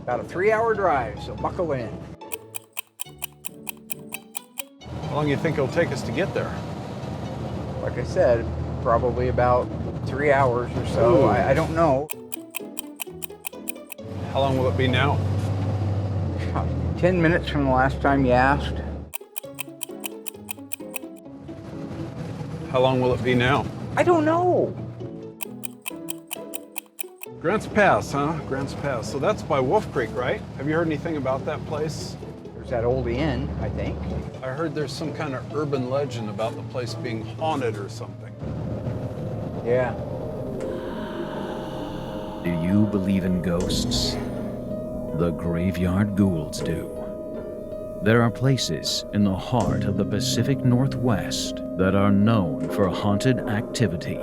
About a 3-hour drive, so buckle in. How long do you think it'll take us to get there? Like I said, probably about 3 hours or so. I don't know. How long will it be now? 10 minutes from the last time you asked. How long will it be now? I don't know. Grants Pass, huh? Grants Pass. So that's by Wolf Creek, right? Have you heard anything about that place? There's that old inn, I think. I heard there's some kind of urban legend about the place being haunted or something. Yeah. Do you believe in ghosts? The graveyard ghouls do. There are places in the heart of the Pacific Northwest that are known for haunted activity,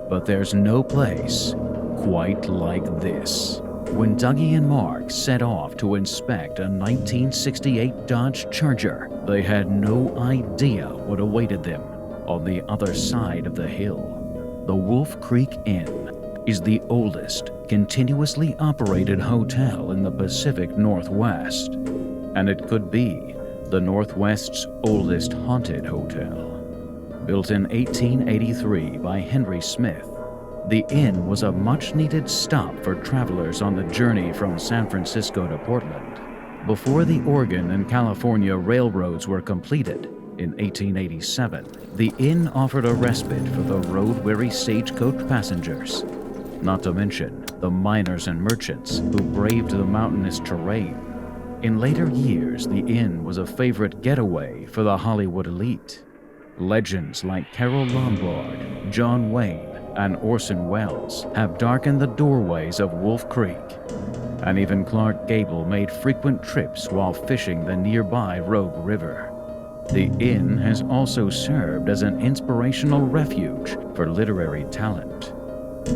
but there's no place quite like this. When Dougie and Mark set off to inspect a 1968 Dodge Charger, they had no idea what awaited them on the other side of the hill. The Wolf Creek Inn is the oldest continuously operated hotel in the Pacific Northwest, and it could be the Northwest's oldest haunted hotel. Built in 1883 by Henry Smith, the inn was a much-needed stop for travelers on the journey from San Francisco to Portland. Before the Oregon and California railroads were completed in 1887, the inn offered a respite for the road-weary stagecoach passengers, not to mention the miners and merchants who braved the mountainous terrain. In later years, the inn was a favorite getaway for the Hollywood elite. Legends like Carol Lombard, John Wayne, and Orson Welles have darkened the doorways of Wolf Creek, and even Clark Gable made frequent trips while fishing the nearby Rogue River. The inn has also served as an inspirational refuge for literary talent.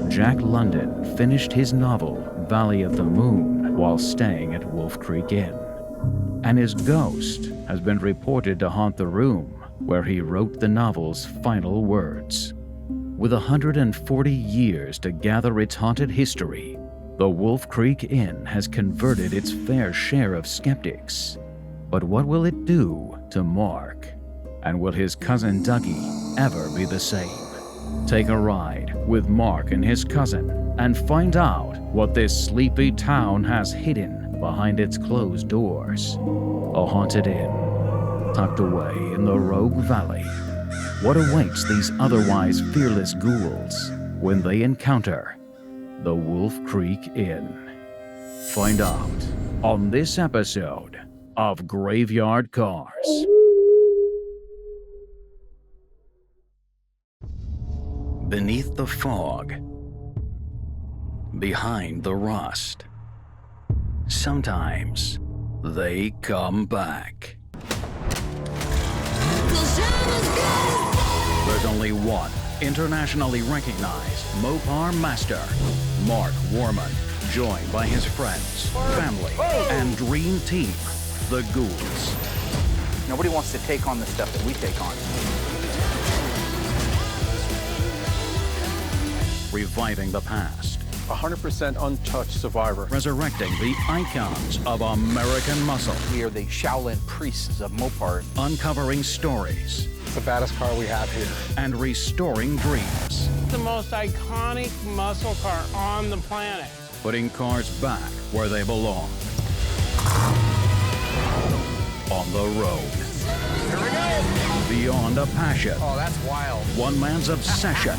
Jack London finished his novel, Valley of the Moon, while staying at Wolf Creek Inn, and his ghost has been reported to haunt the room where he wrote the novel's final words. With 140 years to gather its haunted history, the Wolf Creek Inn has converted its fair share of skeptics. But what will it do to Mark? And will his cousin Dougie ever be the same? Take a ride with Mark and his cousin and find out what this sleepy town has hidden behind its closed doors. A haunted inn, tucked away in the Rogue Valley. What awaits these otherwise fearless ghouls when they encounter the Wolf Creek Inn? Find out on this episode of Graveyard Carz. Beneath the fog, behind the rust, sometimes they come back. There's only one internationally recognized Mopar master, Mark Warman, joined by his friends, family, and dream team, the Ghouls. Nobody wants to take on the stuff that we take on. Reviving the past, 100% untouched survivor. resurrecting the icons of American muscle, We are the Shaolin priests of Mopar. uncovering stories, It's the baddest car we have here. and restoring dreams. The most iconic muscle car on the planet. Putting cars back where they belong. On the road. Here we go. Beyond a passion. Oh, that's wild. One man's obsession.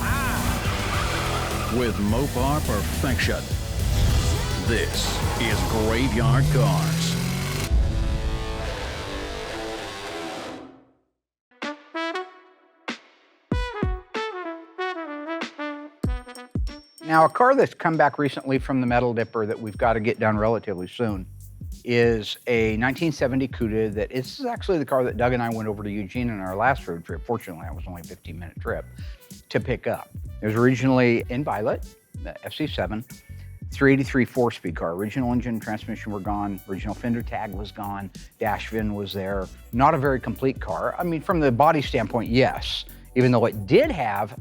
With Mopar perfection. This is Graveyard Carz. Now, a car that's come back recently from the metal dipper that we've got to get done relatively soon is a 1970 Cuda that is actually the car that Doug and I went over to Eugene on our last road trip. Fortunately, it was only a 15-minute trip to pick up. It was originally in Violet, the FC7, 383 4-speed car. Original engine, transmission were gone. Original fender tag was gone. Dash VIN was there. Not a very complete car. I mean, from the body standpoint, yes. Even though it did have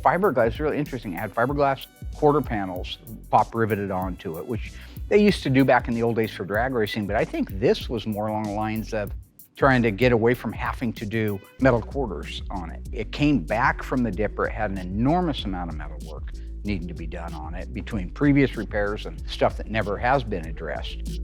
fiberglass, really interesting. It had fiberglass quarter panels pop riveted onto it, which they used to do back in the old days for drag racing, but I think this was more along the lines of trying to get away from having to do metal quarters on it. It came back from the dipper. It had an enormous amount of metal work needing to be done on it between previous repairs and stuff that never has been addressed.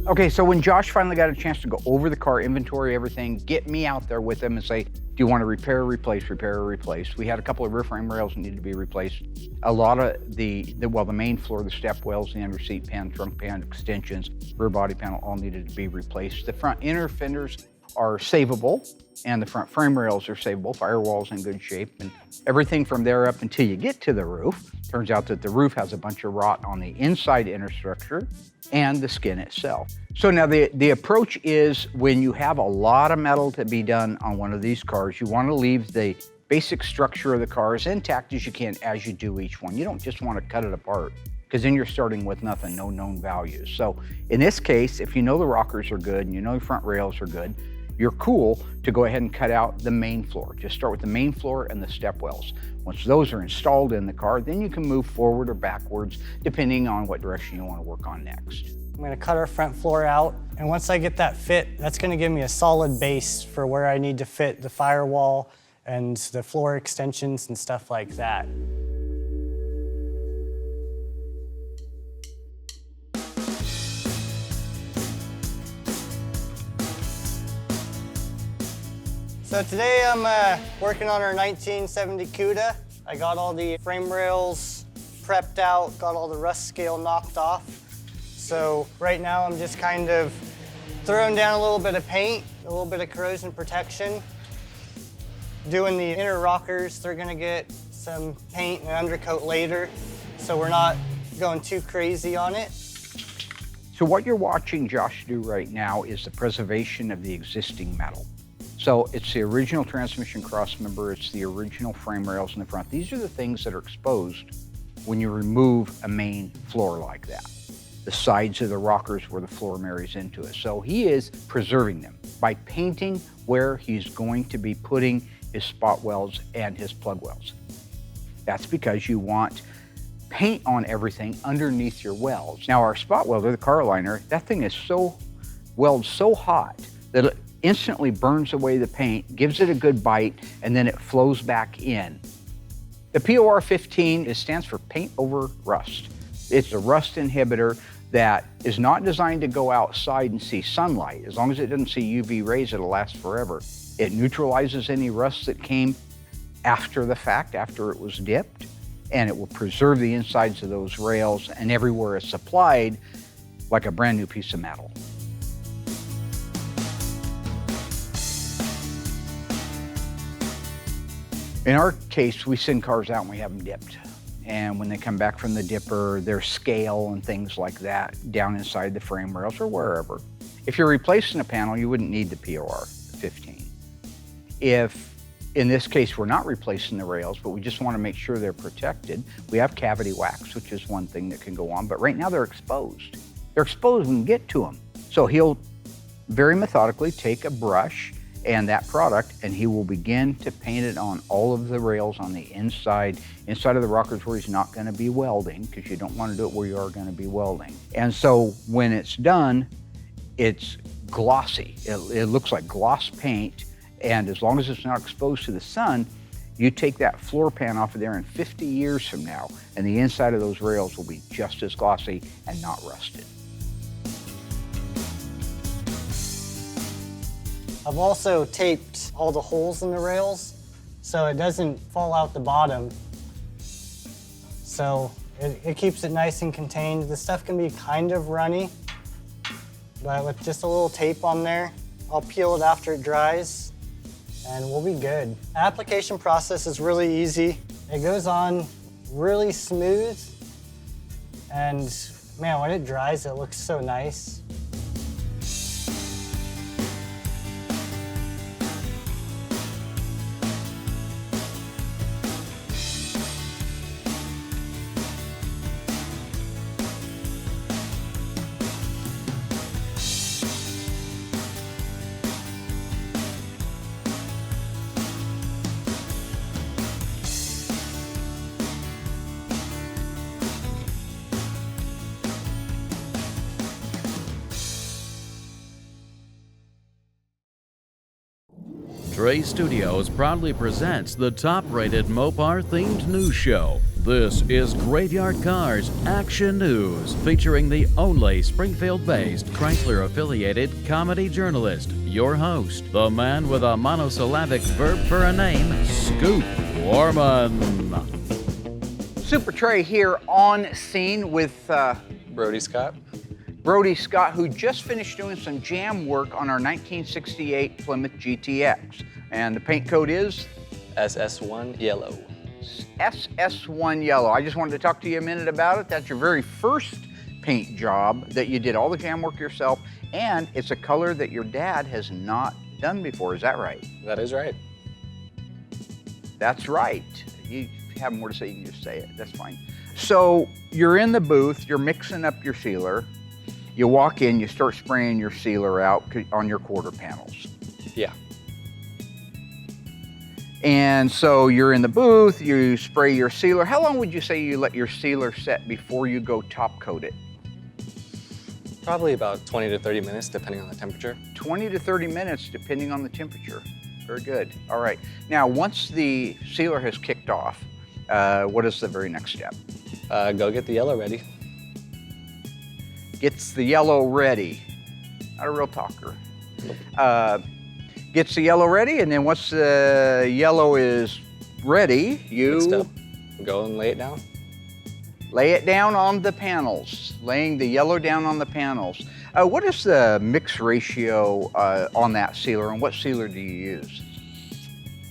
Okay, so when Josh finally got a chance to go over the car, inventory everything, get me out there with him and say, do you want to repair or replace, repair or replace? We had a couple of rear frame rails that needed to be replaced. A lot of the main floor, the step wells, the under seat pan, trunk pan, extensions, rear body panel all needed to be replaced. The front inner fenders are savable and the front frame rails are savable. Firewall's in good shape, and everything from there up until you get to the roof. Turns out that the roof has a bunch of rot on the inside inner structure and the skin itself. So now the approach is when you have a lot of metal to be done on one of these cars, you want to leave the basic structure of the car as intact as you can as you do each one. You don't just want to cut it apart, because then you're starting with nothing, no known values. So in this case, if you know the rockers are good and you know the front rails are good, you're cool to go ahead and cut out the main floor. Just start with the main floor and the step wells. Once those are installed in the car, then you can move forward or backwards, depending on what direction you want to work on next. I'm gonna cut our front floor out, and once I get that fit, that's gonna give me a solid base for where I need to fit the firewall and the floor extensions and stuff like that. So today I'm working on our 1970 CUDA. I got all the frame rails prepped out, got all the rust scale knocked off. So right now I'm just kind of throwing down a little bit of paint, a little bit of corrosion protection. Doing the inner rockers, they're gonna get some paint and undercoat later, so we're not going too crazy on it. So what you're watching Josh do right now is the preservation of the existing metal. So it's the original transmission cross member, it's the original frame rails in the front. These are the things that are exposed when you remove a main floor like that. The sides of the rockers where the floor marries into it. So he is preserving them by painting where he's going to be putting his spot welds and his plug welds. That's because you want paint on everything underneath your welds. Now our spot welder, the car liner, that thing is welds so hot that it instantly burns away the paint, gives it a good bite, and then it flows back in. The POR 15 stands for paint over rust. It's a rust inhibitor that is not designed to go outside and see sunlight. As long as it doesn't see UV rays, it'll last forever. It neutralizes any rust that came after the fact, after it was dipped, and it will preserve the insides of those rails and everywhere it's applied like a brand new piece of metal. In our case, we send cars out and we have them dipped. And when they come back from the dipper, there's scale and things like that down inside the frame rails or wherever. If you're replacing a panel, you wouldn't need the POR 15. If, in this case, we're not replacing the rails, but we just want to make sure they're protected, we have cavity wax, which is one thing that can go on, but right now they're exposed. They're exposed when we get to them. So he'll very methodically take a brush and that product, and he will begin to paint it on all of the rails on the inside of the rockers where he's not going to be welding, because you don't want to do it where you are going to be welding. And so when it's done, it's glossy. It looks like gloss paint, and as long as it's not exposed to the sun, you take that floor pan off of there, and 50 years from now, and the inside of those rails will be just as glossy and not rusted. I've also taped all the holes in the rails so it doesn't fall out the bottom. So it keeps it nice and contained. The stuff can be kind of runny, but with just a little tape on there, I'll peel it after it dries and we'll be good. The application process is really easy. It goes on really smooth, and man, when it dries, it looks so nice. Trey Studios proudly presents the top-rated Mopar-themed news show. This is Graveyard Carz Action News, featuring the only Springfield-based Chrysler-affiliated comedy journalist, your host, the man with a monosyllabic verb for a name, Scoop Warman. Super Trey here on scene with Brody Scott. Brody Scott, who just finished doing some jam work on our 1968 Plymouth GTX. And the paint code is? SS1 Yellow. SS1 Yellow. I just wanted to talk to you a minute about it. That's your very first paint job that you did all the jam work yourself, and it's a color that your dad has not done before. Is that right? That is right. That's right. You have more to say, you can just say it. That's fine. So you're in the booth, you're mixing up your sealer. You walk in, you start spraying your sealer out on your quarter panels. Yeah. And so you're in the booth, you spray your sealer. How long would you say you let your sealer set before you go top coat it? Probably about 20 to 30 minutes, depending on the temperature. 20 to 30 minutes, depending on the temperature. Very good. All right. Now, once the sealer has kicked off, what is the very next step? Go get the yellow ready. Gets the yellow ready. Not a real talker. Gets the yellow ready, and then once the yellow is ready, Next up, go and lay it down. lay it down on the panels, laying the yellow down on the panels. What is the mix ratio on that sealer, and what sealer do you use?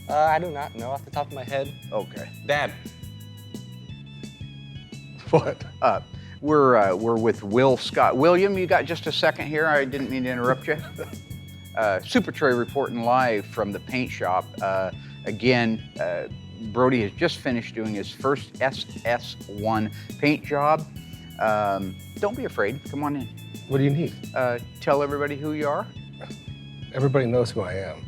I do not know off the top of my head. Okay. Dad. What? We're with Will Scott. William, you got just a second here? I didn't mean to interrupt you. Super Trey reporting live from the paint shop. Again, Brody has just finished doing his first SS1 paint job. Don't be afraid, come on in. What do you need? Tell everybody who you are. Everybody knows who I am.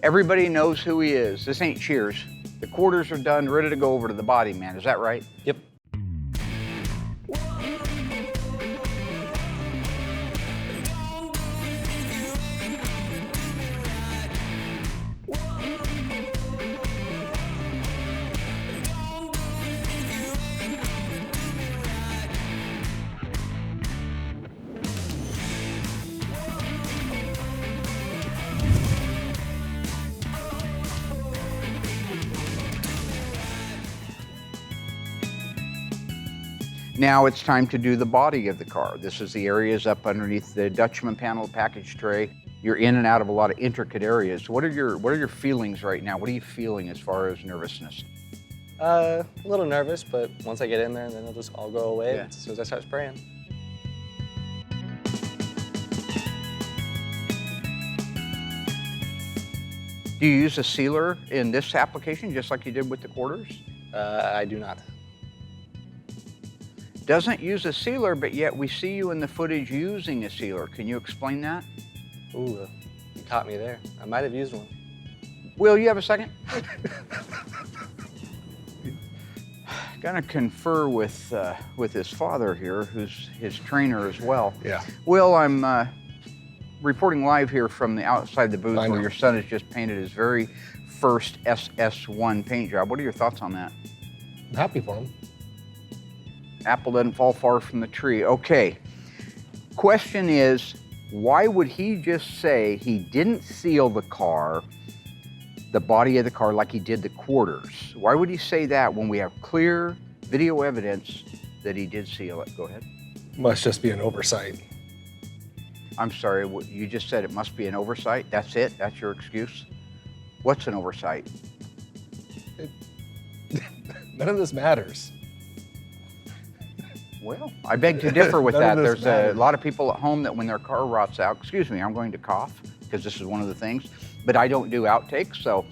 Everybody knows who he is. This ain't Cheers. The quarters are done, ready to go over to the body man, is that right? Yep. Now it's time to do the body of the car. This is the areas up underneath the Dutchman panel package tray. You're in and out of a lot of intricate areas. What are your feelings right now? What are you feeling as far as nervousness? A little nervous, but once I get in there, then it'll just all go away Yeah. as soon as I start spraying. Do you use a sealer in this application just like you did with the quarters? I do not. Doesn't use a sealer, but yet we see you in the footage using a sealer. Can you explain that? Ooh, you caught me there. I might have used one. Will, you have a second? Gonna confer with his father here, who's his trainer as well. Yeah. Will, I'm reporting live here from the outside the booth I know. where your son has just painted his very first SS1 paint job. What are your thoughts on that? I'm happy for him. Apple doesn't fall far from the tree. Okay. Question is, why would he just say he didn't seal the car, the body of the car, like he did the quarters? Why would he say that when we have clear video evidence that he did seal it? Go ahead. Must just be an oversight. I'm sorry, you just said it must be an oversight? That's it? That's your excuse? What's an oversight? None of this matters. Well, I beg to differ with None that. of this There's a matters. lot of people at home that when their car rots out, excuse me, I'm going to cough because this is one of the things, but I don't do outtakes, so.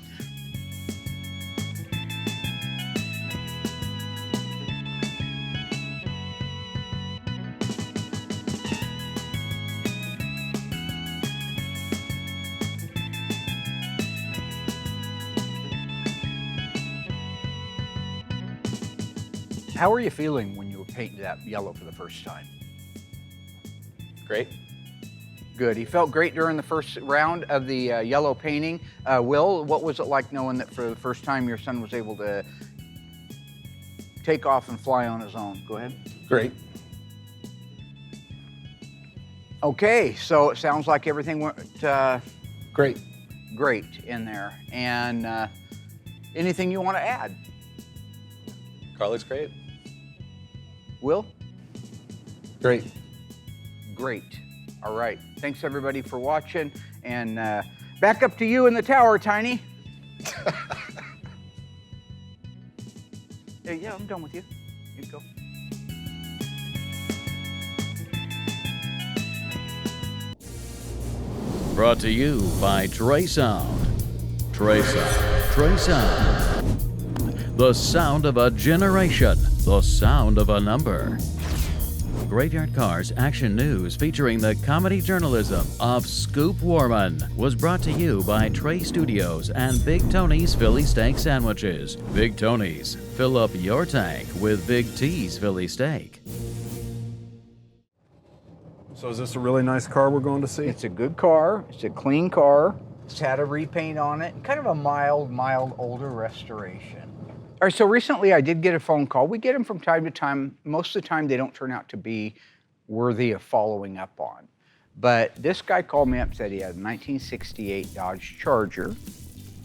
How are you feeling when you were painting that yellow for the first time? Great. Good. He felt great during the first round of the yellow painting. Will, what was it like knowing that for the first time your son was able to take off and fly on his own? Go ahead. Great. Okay, so it sounds like everything went Great. great in there. And anything you want to add? Car looks great. Will? Great. Great. All right. Thanks everybody for watching. And back up to you in the tower, Tiny. Yeah, I'm done with you. You go. Brought to you by Trey Sound. Trey Sound. Trey Sound. The sound of a generation. The sound of a number. Graveyard Carz Action News featuring the comedy journalism of Scoop Warman was brought to you by Trey Studios and Big Tony's Philly Steak Sandwiches. Big Tony's, fill up your tank with Big T's Philly Steak. So is this a really nice car we're going to see? It's a good car. It's a clean car. It's had a repaint on it. Kind of a mild, older restoration. All right, so recently I did get a phone call. We get them from time to time. Most of the time they don't turn out to be worthy of following up on. But this guy called me up and said he had a 1968 Dodge Charger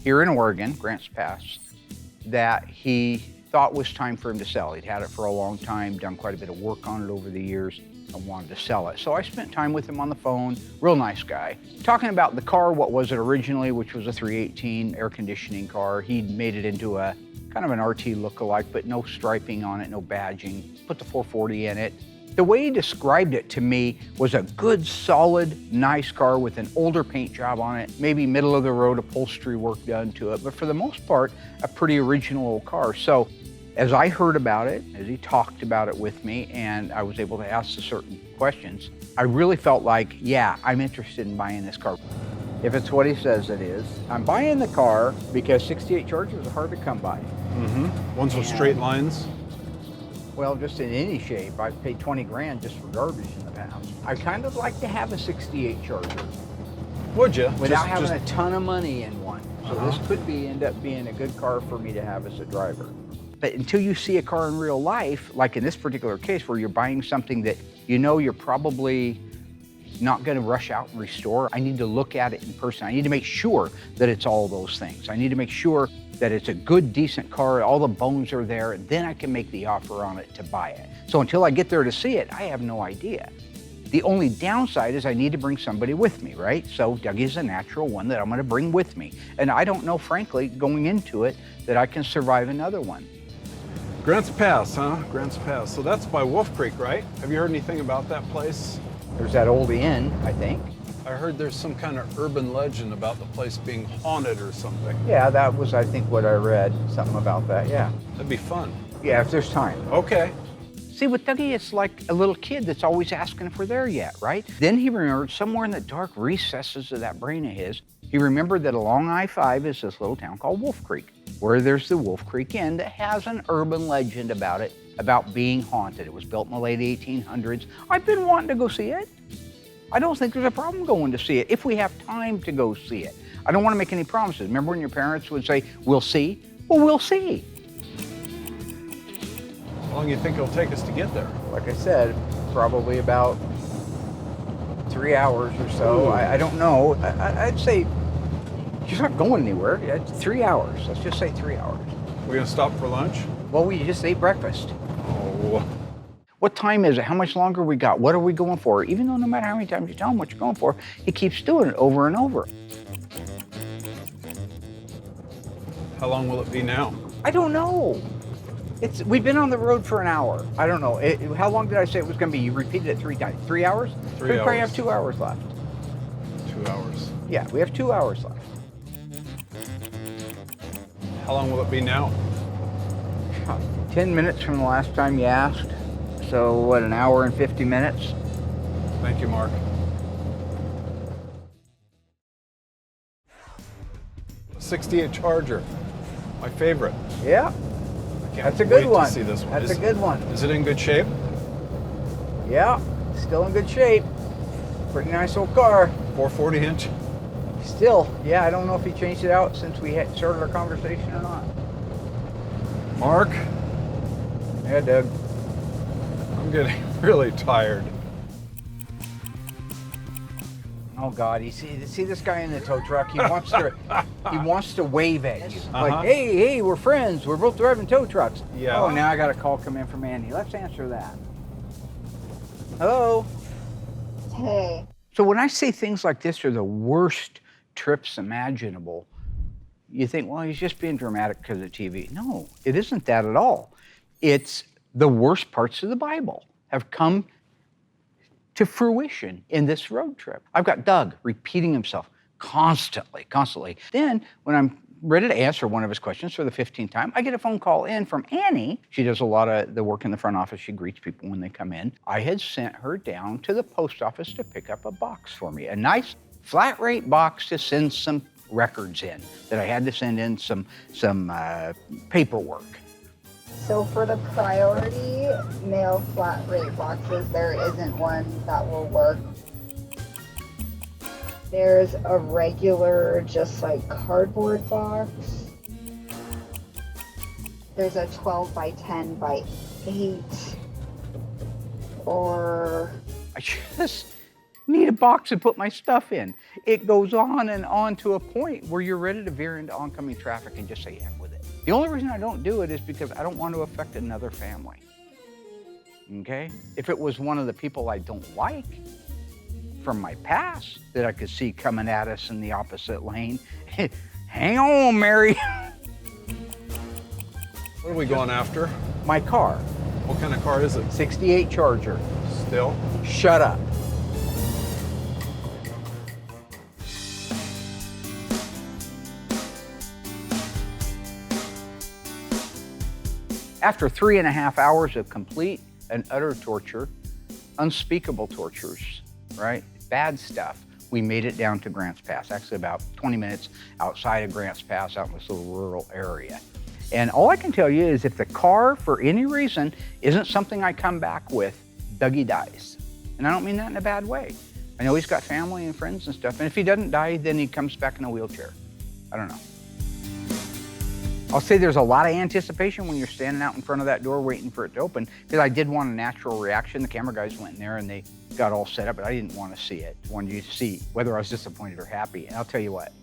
here in Oregon, Grants Pass, that he thought was time for him to sell. He'd had it for a long time, done quite a bit of work on it over the years, and wanted to sell it. So I spent time with him on the phone, real nice guy, talking about the car, what was it originally, which was a 318 air conditioning car. He'd made it into a kind of an RT look-alike, but no striping on it, no badging, put the 440 in it. The way he described it to me was a good, solid, nice car with an older paint job on it, maybe middle of the road upholstery work done to it, but for the most part, a pretty original old car. So as I heard about it, as he talked about it with me, and I was able to ask the certain questions, I really felt like, yeah, I'm interested in buying this car. If it's what he says it is, I'm buying the car because 68 Chargers are hard to come by. Mm-hmm. Ones with straight lines. Well, just in any shape. I've paid 20 grand just for garbage in the past. I kind of like to have a 68 Charger Would you? without having a ton of money in one. So this could end up being a good car for me to have as a driver. But until you see a car in real life, like in this particular case where you're buying something that you know you're probably not going to rush out and restore, I need to look at it in person. I need to make sure that it's all those things. I need to make sure that it's a good, decent car, all the bones are there, and then I can make the offer on it to buy it. So until I get there to see it, I have no idea. The only downside is I need to bring somebody with me, right? So Dougie's a natural one that I'm going to bring with me. And I don't know, frankly, going into it, that I can survive another one. Grants Pass, huh? Grants Pass. So that's by Wolf Creek, right? Have you heard anything about that place? There's that old inn, I think. I heard there's some kind of urban legend about the place being haunted or something. Yeah, that was, I think, what I read, something about that, yeah. That'd be fun. Yeah, if there's time. Okay. See, with Dougie, it's like a little kid that's always asking if we're there yet, right? Then he remembered somewhere in the dark recesses of that brain of his, he remembered that along I-5 is this little town called Wolf Creek, where there's the Wolf Creek Inn that has an urban legend about it, about being haunted. It was built in the late 1800s. I've been wanting to go see it. I don't think there's a problem going to see it if we have time to go see it. I don't want to make any promises. Remember when your parents would say, we'll see? Well, we'll see. How long do you think it'll take us to get there? Like I said, probably about 3 hours or so. I don't know. I'd say you're not going anywhere. It's 3 hours. Let's just say 3 hours. We're gonna stop for lunch? Well, we just ate breakfast. Oh. What time is it? How much longer we got? What are we going for? Even though no matter how many times you tell him what you're going for, he keeps doing it over and over. How long will it be now? I don't know. We've been on the road for an hour. I don't know. How long did I say it was going to be? You repeated it 3 times. 3 hours? 3 We probably hours. have 2 hours left. 2 hours. Yeah, we have 2 hours left. How long will it be now? 10 minutes from the last time you asked. So what, an hour and 50 minutes? Thank you, Mark. A 68 Charger, my favorite. Yeah, I can't that's a wait good one. to see this one. That's a good one. Is it in good shape? Yeah, still in good shape. Pretty nice old car. 440 inch. Still, yeah, I don't know if he changed it out since we had started our conversation or not. Mark, Yeah, Doug. I'm getting really tired. Oh God, you see this guy in the tow truck? He wants to wave at you. Uh-huh. Like, hey, we're friends. We're both driving tow trucks. Yeah. Oh, now I got a call come in from Andy. Let's answer that. Hello. Hey. So when I say things like this are the worst trips imaginable, you think, well, he's just being dramatic because of TV. No, it isn't that at all. It's the worst parts of the Bible have come to fruition in this road trip. I've got Doug repeating himself constantly. Then when I'm ready to answer one of his questions for the 15th time, I get a phone call in from Annie. She does a lot of the work in the front office. She greets people when they come in. I had sent her down to the post office to pick up a box for me, a nice flat rate box to send some records in that I had to send in some paperwork. So for the priority mail flat rate boxes, there isn't one that will work. There's a regular, just like cardboard box. There's a 12 by 10 by 8. Or I just need a box to put my stuff in. It goes on and on to a point where you're ready to veer into oncoming traffic and just say, heck with it. The only reason I don't do it is because I don't want to affect another family. Okay? If it was one of the people I don't like from my past that I could see coming at us in the opposite lane, hang on, Mary. What are we going after? My car, What kind of car is it? 68 Charger. Still? Shut up. After 3.5 hours of complete and utter torture, unspeakable tortures, right? Bad stuff, we made it down to Grants Pass, actually about 20 minutes outside of Grants Pass, out in this little rural area. And all I can tell you is if the car, for any reason, isn't something I come back with, Dougie dies. And I don't mean that in a bad way. I know he's got family and friends and stuff, and if he doesn't die, then he comes back in a wheelchair. I don't know. I'll say there's a lot of anticipation when you're standing out in front of that door waiting for it to open, because I did want a natural reaction. The camera guys went in there and they got all set up, but I didn't want to see it. I wanted you to see whether I was disappointed or happy. And I'll tell you what,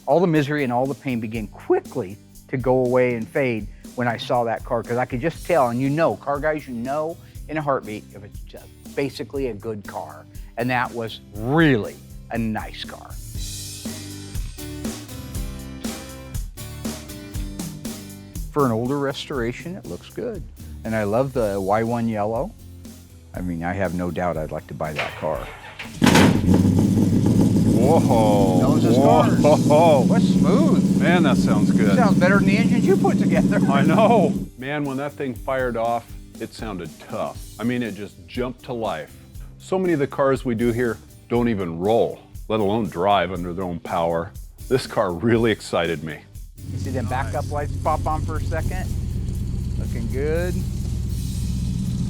all the misery and all the pain began quickly to go away and fade when I saw that car, because I could just tell, and you know, car guys, you know in a heartbeat if it's just basically a good car. And that was really a nice car. For an older restoration, it looks good. And I love the Y1 yellow. I mean, I have no doubt I'd like to buy that car. Whoa. Those is cars. Whoa. What's smooth? Man, that sounds good. Sounds better than the engines you put together. I know. Man, when that thing fired off, it sounded tough. I mean, it just jumped to life. So many of the cars we do here don't even roll, let alone drive under their own power. This car really excited me. You see them backup lights pop on for a second? Looking good.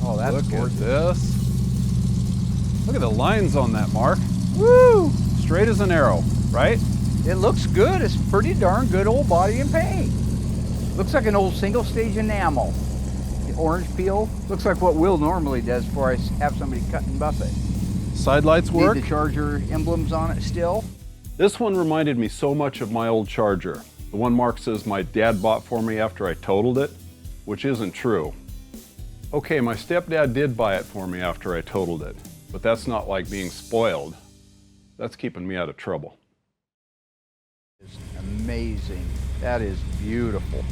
Oh, that's Look gorgeous. at this. Look at the lines on that, Mark. Woo! Straight as an arrow, right? It looks good. It's pretty darn good old body and paint. Looks like an old single stage enamel. The orange peel looks like what Will normally does before I have somebody cut and buff it. Side lights work. See the Charger emblems on it still. This one reminded me so much of my old Charger. The one Mark says my dad bought for me after I totaled it, which isn't true. Okay, my stepdad did buy it for me after I totaled it, but that's not like being spoiled. That's keeping me out of trouble. It's amazing. That is beautiful.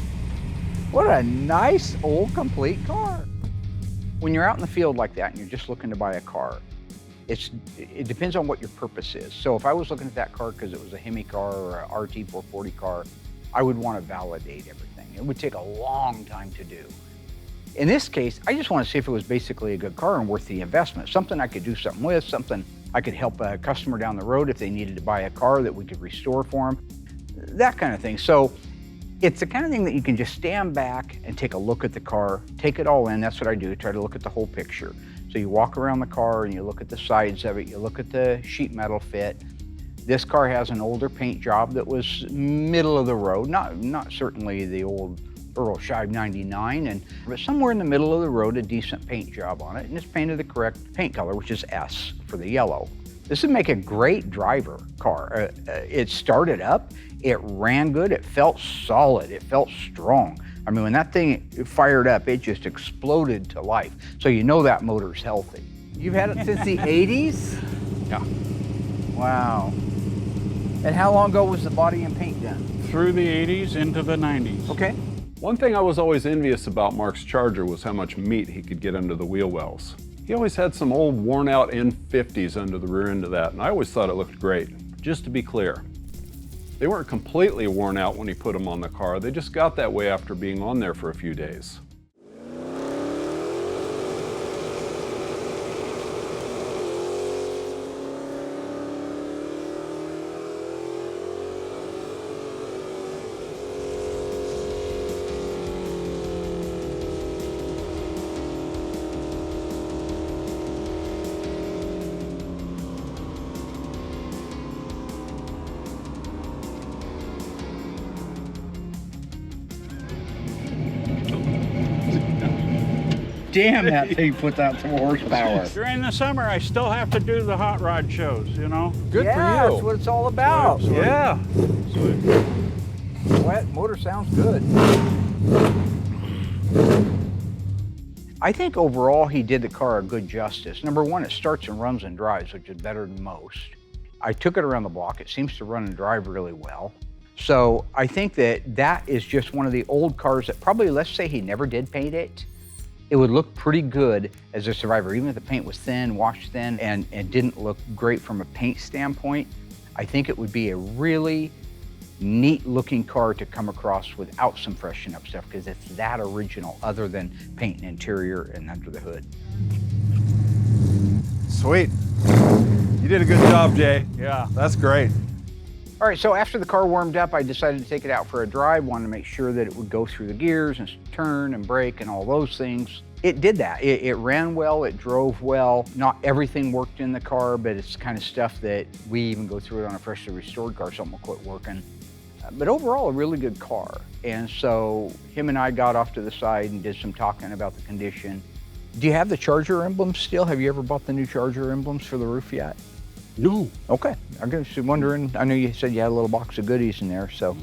What a nice old complete car. When you're out in the field like that and you're just looking to buy a car, it depends on what your purpose is. So if I was looking at that car because it was a Hemi car or a RT440 car, I would want to validate everything. It would take a long time to do. In this case, I just want to see if it was basically a good car and worth the investment. Something I could do something with, something I could help a customer down the road if they needed to buy a car that we could restore for them, that kind of thing. So it's the kind of thing that you can just stand back and take a look at the car, take it all in. That's what I do, try to look at the whole picture. So you walk around the car and you look at the sides of it, you look at the sheet metal fit. This car has an older paint job that was middle of the road, not certainly the old Earl Scheib 99, but somewhere in the middle of the road, a decent paint job on it, and it's painted the correct paint color, which is S for the yellow. This would make a great driver car. It started up, it ran good, it felt solid, it felt strong. I mean, when that thing fired up, it just exploded to life. So you know that motor's healthy. You've had it since the 80s? Yeah. Wow. And how long ago was the body and paint done? Through the 80s into the 90s. Okay. One thing I was always envious about Mark's Charger was how much meat he could get under the wheel wells. He always had some old worn out N50s under the rear end of that, and I always thought it looked great. Just to be clear, they weren't completely worn out when he put them on the car, they just got that way after being on there for a few days. Damn, that thing puts out some horsepower. During the summer, I still have to do the hot rod shows, you know? Good Yeah, for you. that's what it's all about. Sweet. Yeah. Well, that motor sounds good. I think overall he did the car a good justice. Number one, it starts and runs and drives, which is better than most. I took it around the block. It seems to run and drive really well. So I think that is just one of the old cars that probably, let's say he never did paint it, it would look pretty good as a survivor, even if the paint was thin, washed thin, and didn't look great from a paint standpoint. I think it would be a really neat looking car to come across without some freshen up stuff, because it's that original other than paint and interior and under the hood. Sweet. You did a good job, Jay. Yeah. That's great. All right, so after the car warmed up, I decided to take it out for a drive, wanted to make sure that it would go through the gears and turn and brake and all those things. It did that. It ran well, it drove well. Not everything worked in the car, but it's kind of stuff that we even go through it on a freshly restored car, something will quit working. But overall, a really good car. And so him and I got off to the side and did some talking about the condition. Do you have the Charger emblems still? Have you ever bought the new Charger emblems for the roof yet? No. Okay, I'm just wondering, I know you said you had a little box of goodies in there, so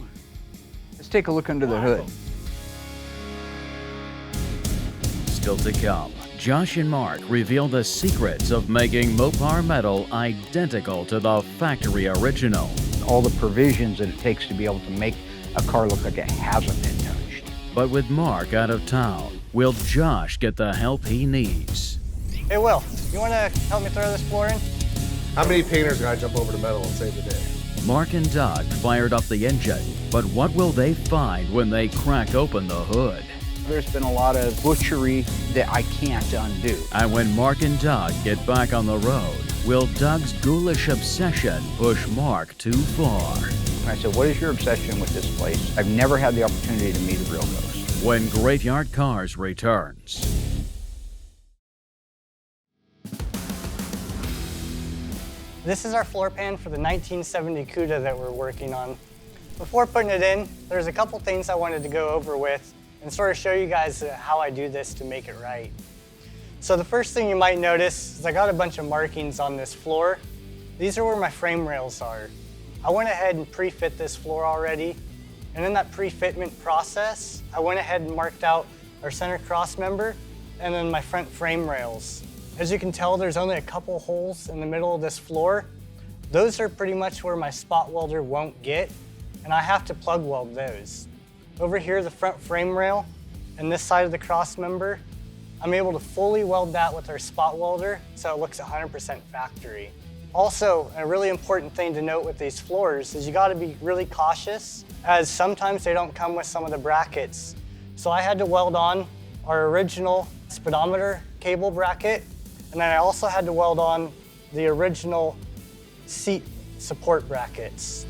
let's take a look under the hood. Still to come, Josh and Mark reveal the secrets of making Mopar metal identical to the factory original. All the provisions that it takes to be able to make a car look like it hasn't been touched. But with Mark out of town, will Josh get the help he needs? Hey, Will, you want to help me throw this floor in? How many painters gotta jump over to metal and save the day? Mark and Doug fired up the engine, but what will they find when they crack open the hood? There's been a lot of butchery that I can't undo. And when Mark and Doug get back on the road, will Doug's ghoulish obsession push Mark too far? And I said, what is your obsession with this place? I've never had the opportunity to meet a real ghost. When Graveyard Carz returns. This is our floor pan for the 1970 Cuda that we're working on. Before putting it in, there's a couple things I wanted to go over with and sort of show you guys how I do this to make it right. So the first thing you might notice is I got a bunch of markings on this floor. These are where my frame rails are. I went ahead and pre-fit this floor already, and in that pre-fitment process, I went ahead and marked out our center cross member and then my front frame rails. As you can tell, there's only a couple holes in the middle of this floor. Those are pretty much where my spot welder won't get, and I have to plug weld those. Over here, the front frame rail and this side of the cross member, I'm able to fully weld that with our spot welder so it looks 100% factory. Also, a really important thing to note with these floors is you gotta be really cautious, as sometimes they don't come with some of the brackets. So I had to weld on our original speedometer cable bracket, and then I also had to weld on the original seat support brackets.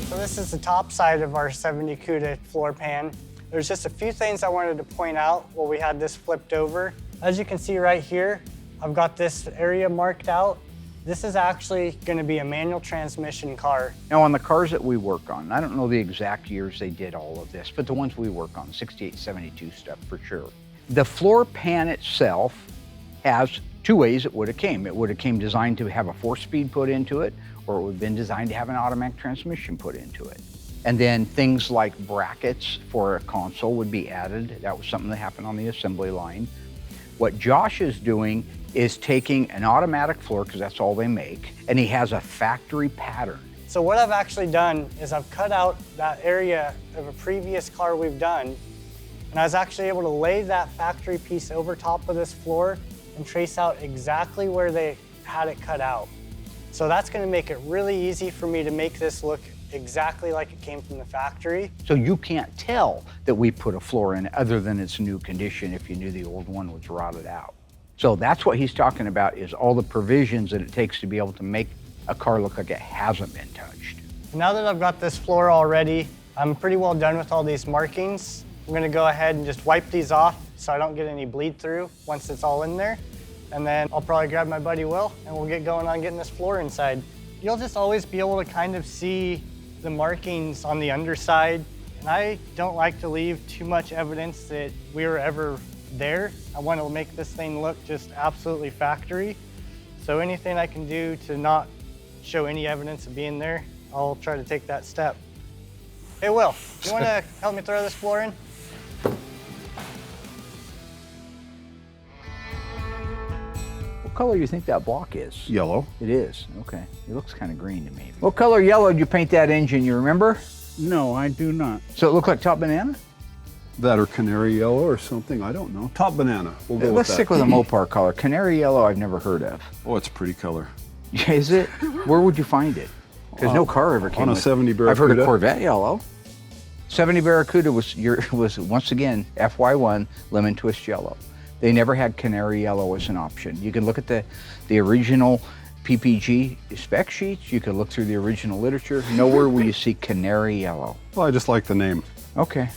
So this is the top side of our 70 Cuda floor pan. There's just a few things I wanted to point out while we had this flipped over. As you can see right here, I've got this area marked out. This is actually going to be a manual transmission car. Now on the cars that we work on, I don't know the exact years they did all of this, but the ones we work on, 68, 72 stuff for sure. The floor pan itself has two ways it would have came. It would have came designed to have a 4-speed put into it, or it would have been designed to have an automatic transmission put into it. And then things like brackets for a console would be added. That was something that happened on the assembly line. What Josh is doing is taking an automatic floor, because that's all they make, and he has a factory pattern. So what I've actually done is I've cut out that area of a previous car we've done, and I was actually able to lay that factory piece over top of this floor and trace out exactly where they had it cut out. So that's going to make it really easy for me to make this look exactly like it came from the factory. So you can't tell that we put a floor in other than its new condition if you knew the old one was rotted out. So that's what he's talking about, is all the provisions that it takes to be able to make a car look like it hasn't been touched. Now that I've got this floor already, I'm pretty well done with all these markings. I'm going to go ahead and just wipe these off so I don't get any bleed through once it's all in there. And then I'll probably grab my buddy Will and we'll get going on getting this floor inside. You'll just always be able to kind of see the markings on the underside. And I don't like to leave too much evidence that we were ever there. I want to make this thing look just absolutely factory. So anything I can do to not show any evidence of being there, I'll try to take that step. Hey Will, you want to help me throw this floor in? What color do you think that block is? Yellow. It is, okay. It looks kind of green to me. What color yellow did you paint that engine, you remember? No, I do not. So it looked like top banana? That or canary yellow or something, I don't know. Top banana, we'll go with Let's that. stick with a Mopar color. Canary yellow I've never heard of. Oh, it's a pretty color. Is it? Where would you find it? Because no car ever came on a with 70 I've heard of Barracuda. Corvette yellow. 70 Barracuda was once again FY1 lemon twist yellow. They never had canary yellow as an option. You can look at the original PPG spec sheets. You can look through the original literature. Nowhere will you see canary yellow. Well, I just like the name. Okay.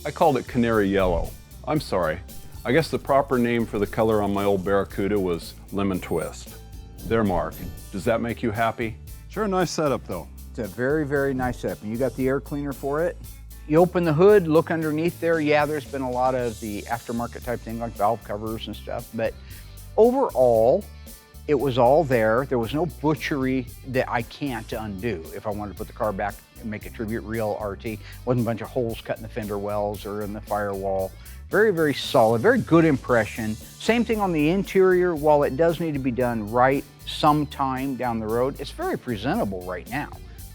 I called it canary yellow. I'm sorry. I guess the proper name for the color on my old Barracuda was lemon twist. There, Mark. Does that make you happy? Sure, nice setup though. It's a very, very nice setup. And you got the air cleaner for it. You open the hood, look underneath there. Yeah, there's been a lot of the aftermarket type thing like valve covers and stuff, but overall, it was all there. There was no butchery that I can't undo if I wanted to put the car back and make a tribute real RT. Wasn't a bunch of holes cut in the fender wells or in the firewall. Very, very solid, very good impression. Same thing on the interior. While it does need to be done right sometime down the road, it's very presentable right now.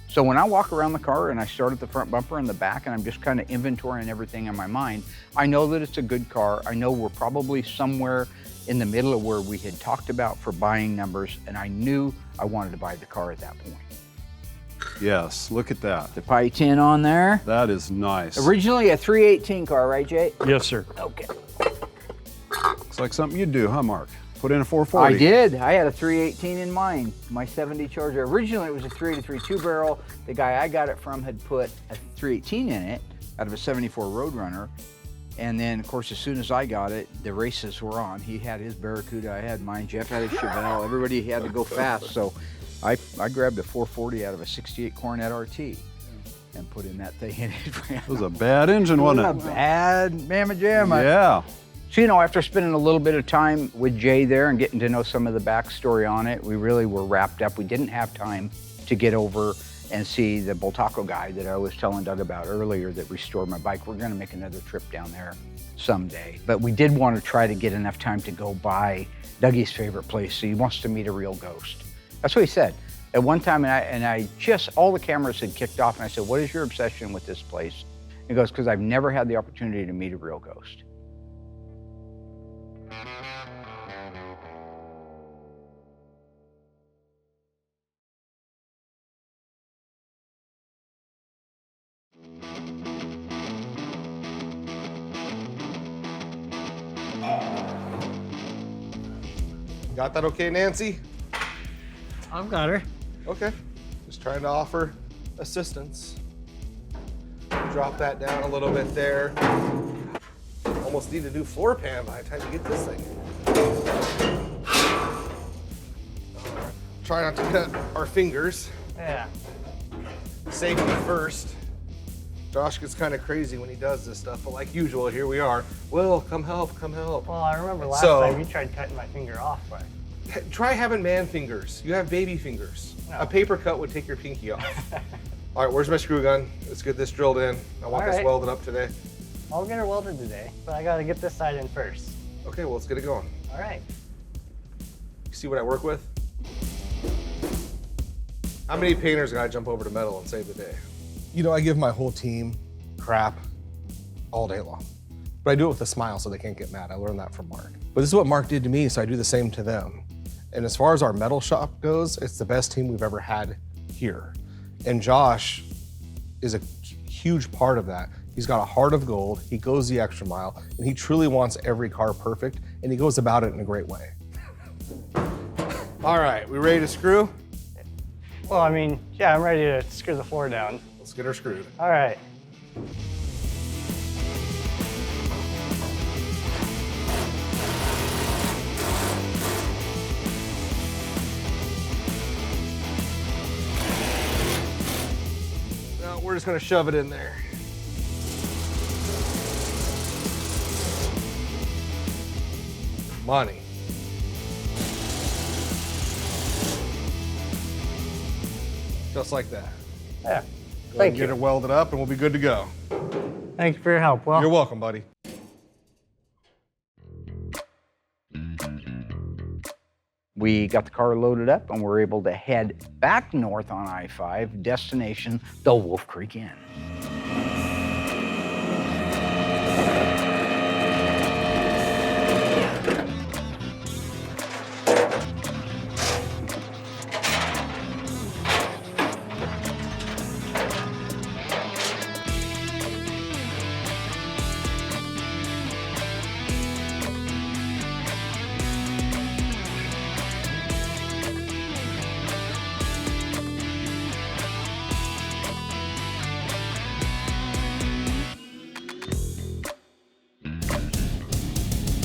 So when I walk around the car and I start at the front bumper and the back and I'm just kind of inventorying everything in my mind, I know that it's a good car. I know we're probably somewhere in the middle of where we had talked about for buying numbers, and I knew I wanted to buy the car at that point. Yes, look at that. The Pi 10 on there. That is nice. Originally a 318 car, right, Jay? Yes, sir. Okay. Looks like something you'd do, huh, Mark? Put in a 440. I did. I had a 318 in mind, my 70 Charger. Originally it was a 383 two-barrel. The guy I got it from had put a 318 in it out of a 74 Roadrunner. And then, of course, as soon as I got it, the races were on. He had his Barracuda, I had mine, Jeff had his Chevelle. Everybody had to go fast. So I grabbed a 440 out of a 68 Coronet RT and put in that thing in it. It was a bad engine, wasn't it? A bad mamma jamma. Yeah. So, you know, after spending a little bit of time with Jay there and getting to know some of the backstory on it, we really were wrapped up. We didn't have time to get over and see the Boltaco guy that I was telling Doug about earlier that restored my bike. We're gonna make another trip down there someday. But we did want to try to get enough time to go by Dougie's favorite place. So he wants to meet a real ghost. That's what he said. At one time, and I just, all the cameras had kicked off, and I said, what is your obsession with this place? He goes, because I've never had the opportunity to meet a real ghost. Got that okay, Nancy? I've got her. Okay. Just trying to offer assistance. Drop that down a little bit there. almost need a new floor pan by the time you get this thing. Try not to cut our fingers. Yeah. Safety first. Josh gets kind of crazy when he does this stuff, but like usual, here we are. Will, come help, come help. Well, I remember last So- time you tried cutting my finger off, but Try having man fingers. You have baby fingers. No. A paper cut would take your pinky off. All right, where's my screw gun? Let's get this drilled in. I want All this right. welded up today. I'll get her welded today, but I gotta get this side in first. Okay, well, let's get it going. All right. You see what I work with? How many painters gotta jump over to metal and save the day? You know, I give my whole team crap all day long. But I do it with a smile so they can't get mad. I learned that from Mark. But this is what Mark did to me, so I do the same to them. And as far as our metal shop goes, it's the best team we've ever had here. And Josh is a huge part of that. He's got a heart of gold, he goes the extra mile, and he truly wants every car perfect, and he goes about it in a great way. All right, we ready to screw? Well, I mean, yeah, I'm ready to screw the floor down. Let's get her screwed. All right. Now we're just gonna shove it in there. Money. Just like that. Yeah. Go Thank Get you. it welded up and we'll be good to go. Thank you for your help. Well, You're welcome, buddy. We got the car loaded up and we're able to head back north on I-5, destination the Wolf Creek Inn.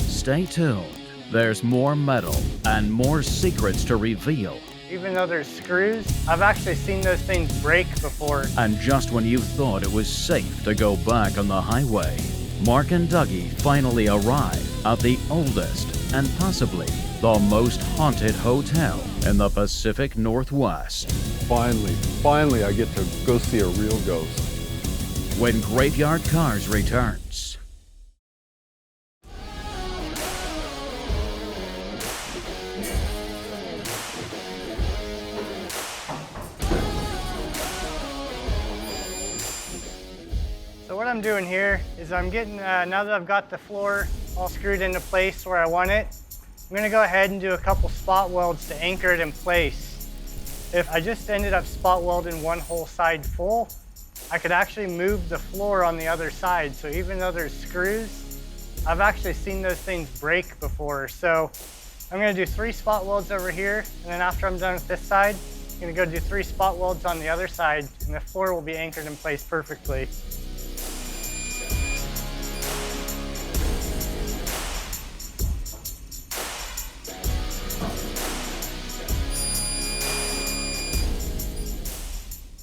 Stay tuned. There's more metal and more secrets to reveal. even though there's screws, I've actually seen those things break before. And just when you thought it was safe to go back on the highway, Mark and Dougie finally arrive at the oldest and possibly the most haunted hotel in the Pacific Northwest. Finally, I get to go see a real ghost. When Graveyard Carz returns. So what I'm doing here is I'm getting, now that I've got the floor all screwed into place where I want it, I'm gonna go ahead and do a couple spot welds to anchor it in place. If I just ended up spot welding one whole side full, I could actually move the floor on the other side. So even though there's screws, I've actually seen those things break before. So I'm gonna do 3 spot welds over here, and then after I'm done with this side, I'm gonna go do 3 spot welds on the other side, and the floor will be anchored in place perfectly.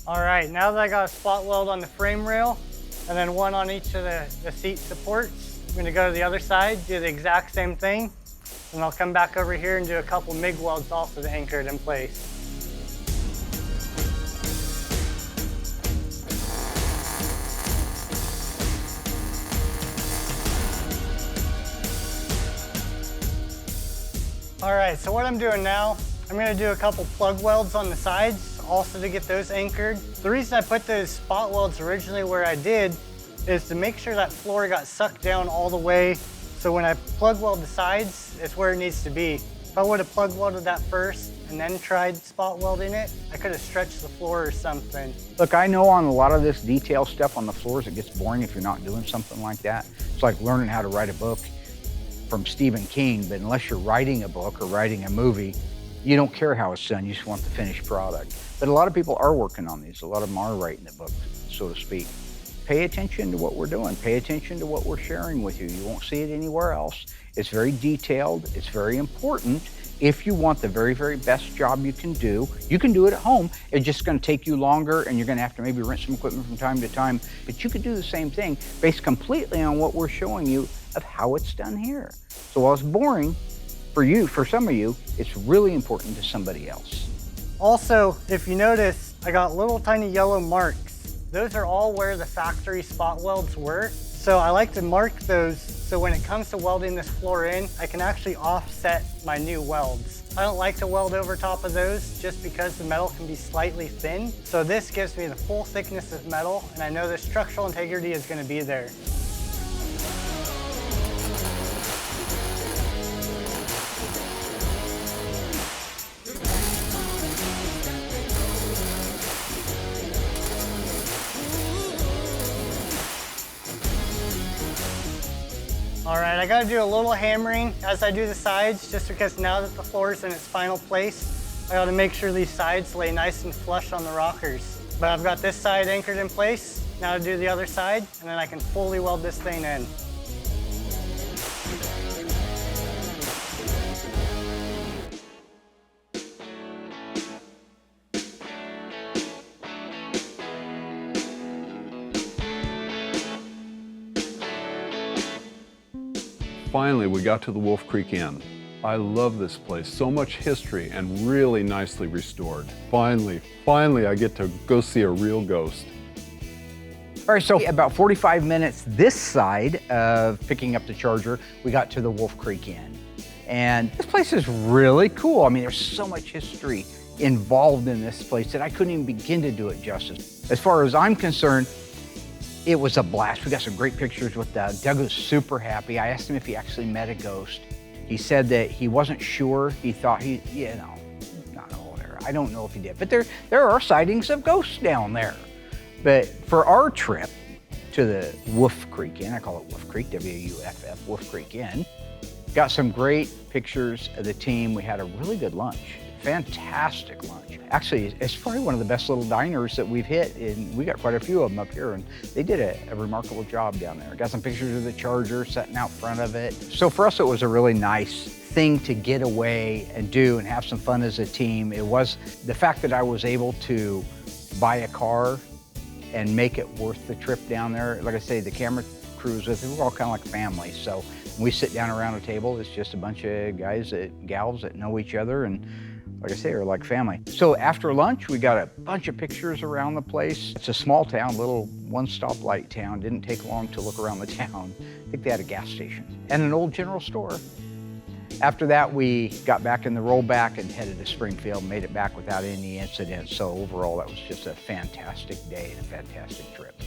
All right, now that I got a spot weld on the frame rail and then one on each of the seat supports, I'm gonna go to the other side, do the exact same thing, and I'll come back over here and do a couple MIG welds also to anchor it in place. All right, so what I'm doing now, I'm gonna do a couple plug welds on the sides, also to get those anchored. The reason I put those spot welds originally where I did is to make sure that floor got sucked down all the way, so when I plug weld the sides, it's where it needs to be. If I would have plug welded that first and then tried spot welding it, I could have stretched the floor or something. Look, I know on a lot of this detail stuff on the floors, it gets boring if you're not doing something like that. It's like learning how to write a book from Stephen King, but unless you're writing a book or writing a movie, you don't care how it's done, you just want the finished product. But a lot of people are working on these. A lot of them are writing the book, so to speak. pay attention to what we're doing. Pay attention to what we're sharing with you. You won't see it anywhere else. It's very detailed. It's very important. If you want the very, very best job you can do it at home. It's just gonna take you longer and you're gonna have to maybe rent some equipment from time to time, but you could do the same thing based completely on what we're showing you of how it's done here. So while it's boring for you, for some of you, it's really important to somebody else. Also, if you notice, I got little tiny yellow marks. Those are all where the factory spot welds were. So I like to mark those so when it comes to welding this floor in, I can actually offset my new welds. I don't like to weld over top of those just because the metal can be slightly thin. So this gives me the full thickness of metal and I know the structural integrity is going to be there. All right, I gotta do a little hammering as I do the sides, just because now that the floor is in its final place, I gotta make sure these sides lay nice and flush on the rockers. But I've got this side anchored in place, now to do the other side, and then I can fully weld this thing in. Finally, we got to the Wolf Creek Inn. I love this place, so much history and really nicely restored. Finally, I get to go see a real ghost. All right, so about 45 minutes this side of picking up the charger, we got to the Wolf Creek Inn. And this place is really cool. I mean, there's so much history involved in this place that I couldn't even begin to do it justice. As far as I'm concerned, it was a blast. We got some great pictures with Doug. Doug was super happy. I asked him if he actually met a ghost. He said that he wasn't sure. He thought I don't know if he did, but there are sightings of ghosts down there. But for our trip to the Wolf Creek Inn, I call it Wolf Creek, W-U-F-F, Wolf Creek Inn, got some great pictures of the team. We had a really good lunch, fantastic lunch. Actually, it's probably one of the best little diners that we've hit, and we got quite a few of them up here, and they did a remarkable job down there. Got some pictures of the Charger sitting out front of it. So for us, it was a really nice thing to get away and do and have some fun as a team. It was the fact that I was able to buy a car and make it worth the trip down there. Like I say, the camera crews with it, we're all kind of like family. So when we sit down around a table, it's just a bunch of guys, gals that know each other, and like I say, are like family. So after lunch, we got a bunch of pictures around the place. It's a small town, little one-stoplight town. Didn't take long to look around the town. I think they had a gas station and an old general store. After that, we got back in the rollback and headed to Springfield, made it back without any incidents. So overall, that was just a fantastic day and a fantastic trip.